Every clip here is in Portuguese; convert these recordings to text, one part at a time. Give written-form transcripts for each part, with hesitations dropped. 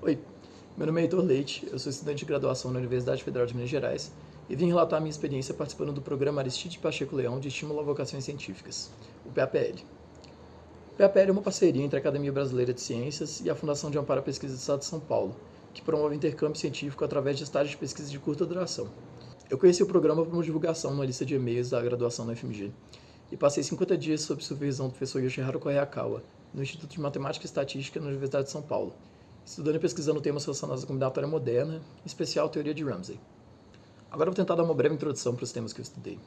Oi, meu nome é Heitor Leite, eu sou estudante de graduação na Universidade Federal de Minas Gerais e vim relatar a minha experiência participando do programa Aristide Pacheco Leão de Estímulo a Vocações Científicas, o PAPL. O PAPL é uma parceria entre a Academia Brasileira de Ciências e a Fundação de Amparo à Pesquisa do Estado de São Paulo, que promove intercâmbio científico através de estágios de pesquisa de curta duração. Eu conheci o programa por uma divulgação na lista de e-mails da graduação na FMG e passei 50 dias sob supervisão do professor Yoshiharu Koreakawa, no Instituto de Matemática e Estatística na Universidade de São Paulo, estudando e pesquisando temas relacionados à combinatória moderna, em especial a teoria de Ramsey. Agora eu vou tentar dar uma breve introdução para os temas que eu estudei.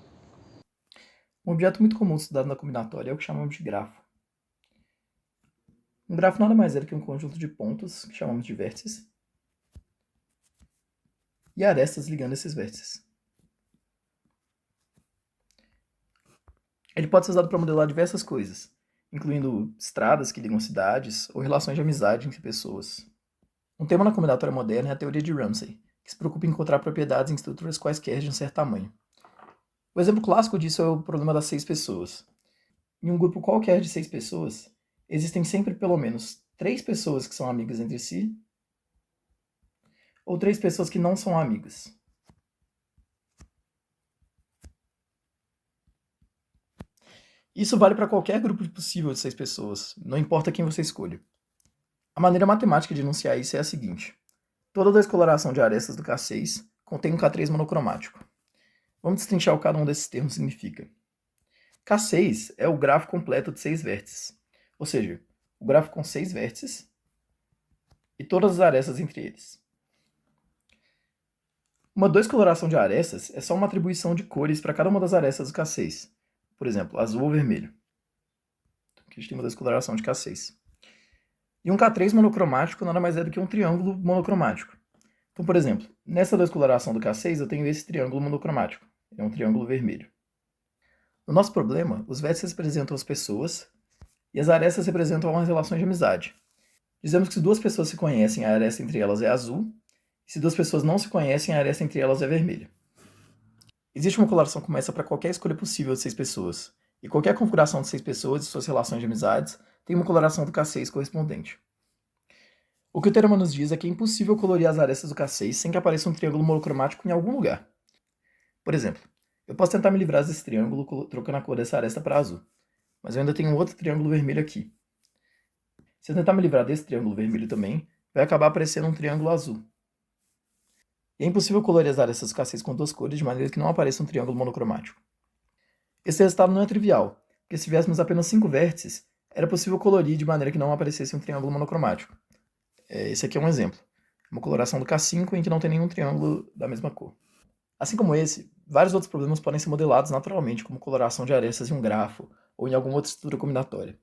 Um objeto muito comum estudado na combinatória é o que chamamos de grafo. Um grafo nada mais é do que um conjunto de pontos, que chamamos de vértices, e arestas ligando esses vértices. Ele pode ser usado para modelar diversas coisas, incluindo estradas que ligam cidades ou relações de amizade entre pessoas. Um tema na combinatória moderna é a teoria de Ramsey, que se preocupa em encontrar propriedades em estruturas quaisquer de um certo tamanho. O exemplo clássico disso é o problema das 6 pessoas. Em um grupo qualquer de 6 pessoas, existem sempre pelo menos 3 pessoas que são amigas entre si, ou 3 pessoas que não são amigas. Isso vale para qualquer grupo possível de 6 pessoas, não importa quem você escolha. A maneira matemática de enunciar isso é a seguinte: toda descoloração de arestas do K6 contém um K3 monocromático. Vamos destrinchar o que cada um desses termos significa. K6 é o grafo completo de 6 vértices, ou seja, o grafo com 6 vértices e todas as arestas entre eles. Uma descoloração de arestas é só uma atribuição de cores para cada uma das arestas do K6. Por exemplo, azul ou vermelho. Então, aqui a gente tem uma descoloração de K6. E um K3 monocromático nada mais é do que um triângulo monocromático. Então, por exemplo, nessa descoloração do K6 eu tenho esse triângulo monocromático. É um triângulo vermelho. No nosso problema, os vértices representam as pessoas e as arestas representam as relações de amizade. Dizemos que se 2 pessoas se conhecem, a aresta entre elas é azul, e se 2 pessoas não se conhecem, a aresta entre elas é vermelha. Existe uma coloração como essa para qualquer escolha possível de 6 pessoas, e qualquer configuração de 6 pessoas e suas relações de amizades tem uma coloração do K6 correspondente. O que o teorema nos diz é que é impossível colorir as arestas do K6 sem que apareça um triângulo monocromático em algum lugar. Por exemplo, eu posso tentar me livrar desse triângulo trocando a cor dessa aresta para azul, mas eu ainda tenho um outro triângulo vermelho aqui. Se eu tentar me livrar desse triângulo vermelho também, vai acabar aparecendo um triângulo azul. E é impossível colorir as arestas do K6 com 2 cores de maneira que não apareça um triângulo monocromático. Esse resultado não é trivial, porque se tivéssemos apenas 5 vértices, era possível colorir de maneira que não aparecesse um triângulo monocromático. Esse aqui é um exemplo. Uma coloração do K5 em que não tem nenhum triângulo da mesma cor. Assim como esse, vários outros problemas podem ser modelados naturalmente, como coloração de arestas em um grafo ou em alguma outra estrutura combinatória.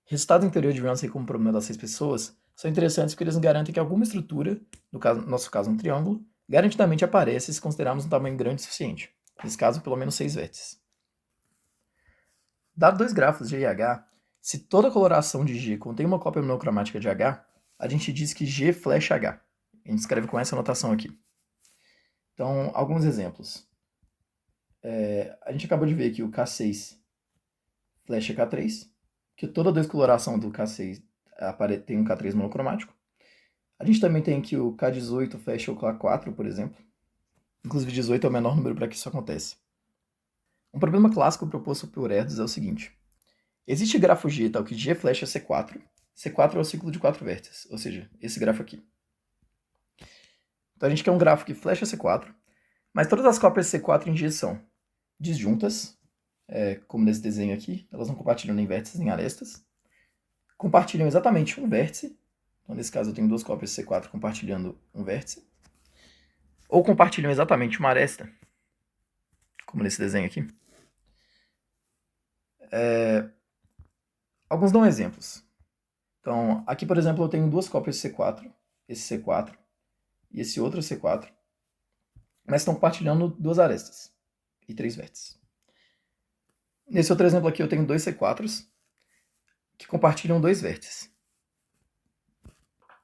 Resultados em teoria de Ramsey como problema das 6 pessoas são interessantes porque eles nos garantem que alguma estrutura, no nosso caso um triângulo, garantidamente aparece se considerarmos um tamanho grande o suficiente. Nesse caso, pelo menos 6 vértices. Dado 2 grafos G e H, se toda coloração de G contém uma cópia monocromática de H, a gente diz que G flecha H. A gente escreve com essa notação aqui. Então, alguns exemplos. A gente acabou de ver que o K6 flecha K3, que toda descoloração do K6 tem um K3 monocromático. A gente também tem que o K18 flecha o K4, por exemplo. Inclusive 18 é o menor número para que isso aconteça. Um problema clássico proposto por Erdős é o seguinte. Existe grafo G tal que G flecha C4. C4 é o ciclo de 4 vértices, ou seja, esse grafo aqui. Então a gente quer um grafo que flecha C4, mas todas as cópias C4 em G são disjuntas, como nesse desenho aqui, elas não compartilham nem vértices nem arestas. Compartilham exatamente um vértice, então nesse caso eu tenho 2 cópias C4 compartilhando um vértice. Ou compartilham exatamente uma aresta, como nesse desenho aqui. Alguns dão exemplos. Então, aqui, por exemplo, eu tenho 2 cópias C4, esse C4 e esse outro C4, mas estão compartilhando 2 arestas e 3 vértices. Nesse outro exemplo aqui eu tenho 2 C4s que compartilham 2 vértices.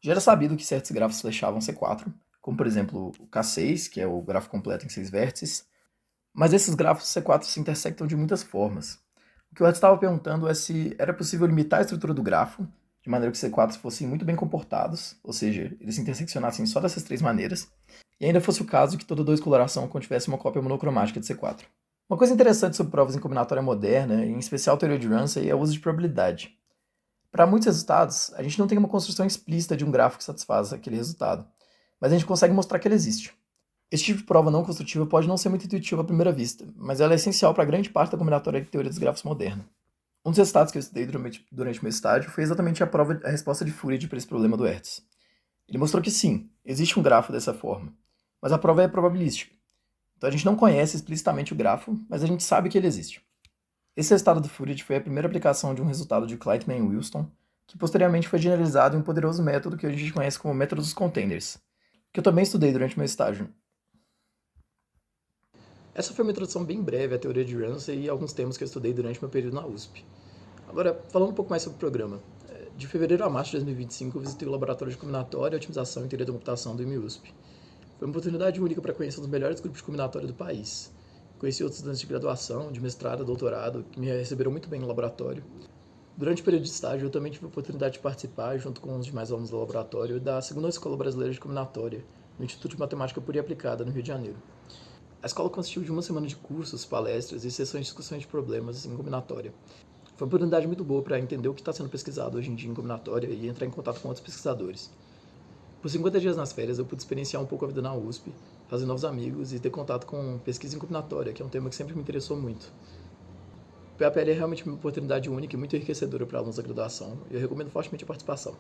Já era sabido que certos grafos flechavam C4, como por exemplo o K6, que é o grafo completo em 6 vértices, mas esses grafos C4 se intersectam de muitas formas. O que o Erdős estava perguntando é se era possível limitar a estrutura do grafo de maneira que os C4 fossem muito bem comportados, ou seja, eles se interseccionassem só dessas três maneiras, e ainda fosse o caso que toda descoloração contivesse uma cópia monocromática de C4. Uma coisa interessante sobre provas em combinatória moderna, em especial teoria de Ramsey, é o uso de probabilidade. Para muitos resultados, a gente não tem uma construção explícita de um grafo que satisfaz aquele resultado, mas a gente consegue mostrar que ele existe. Esse tipo de prova não construtiva pode não ser muito intuitiva à primeira vista, mas ela é essencial para grande parte da combinatória de teoria dos grafos moderna. Um dos resultados que eu estudei durante meu estágio foi exatamente a resposta de Fourier para esse problema do Hertz. Ele mostrou que sim, existe um grafo dessa forma, mas a prova é probabilística. Então a gente não conhece explicitamente o grafo, mas a gente sabe que ele existe. Esse resultado do Fourier foi a primeira aplicação de um resultado de Kleitman e Wilson, que posteriormente foi generalizado em um poderoso método que a gente conhece como método dos containers, que eu também estudei durante meu estágio. Essa foi uma introdução bem breve à teoria de Ramsey e alguns temas que eu estudei durante meu período na USP. Agora, falando um pouco mais sobre o programa. De fevereiro a março de 2025, eu visitei o Laboratório de Combinatória, Otimização e Teoria da Computação do IMUSP. Foi uma oportunidade única para conhecer um dos melhores grupos de combinatória do país. Conheci outros estudantes de graduação, de mestrado, doutorado, que me receberam muito bem no laboratório. Durante o período de estágio, eu também tive a oportunidade de participar, junto com os demais alunos do laboratório, da segunda Escola Brasileira de Combinatória, no Instituto de Matemática Pura e Aplicada, no Rio de Janeiro. A escola consistiu de uma semana de cursos, palestras e sessões de discussões de problemas em combinatória. Foi uma oportunidade muito boa para entender o que está sendo pesquisado hoje em dia em combinatória e entrar em contato com outros pesquisadores. Por 50 dias nas férias, eu pude experienciar um pouco a vida na USP, fazer novos amigos e ter contato com pesquisa em combinatória, que é um tema que sempre me interessou muito. O PAPL é realmente uma oportunidade única e muito enriquecedora para alunos da graduação, e eu recomendo fortemente a participação.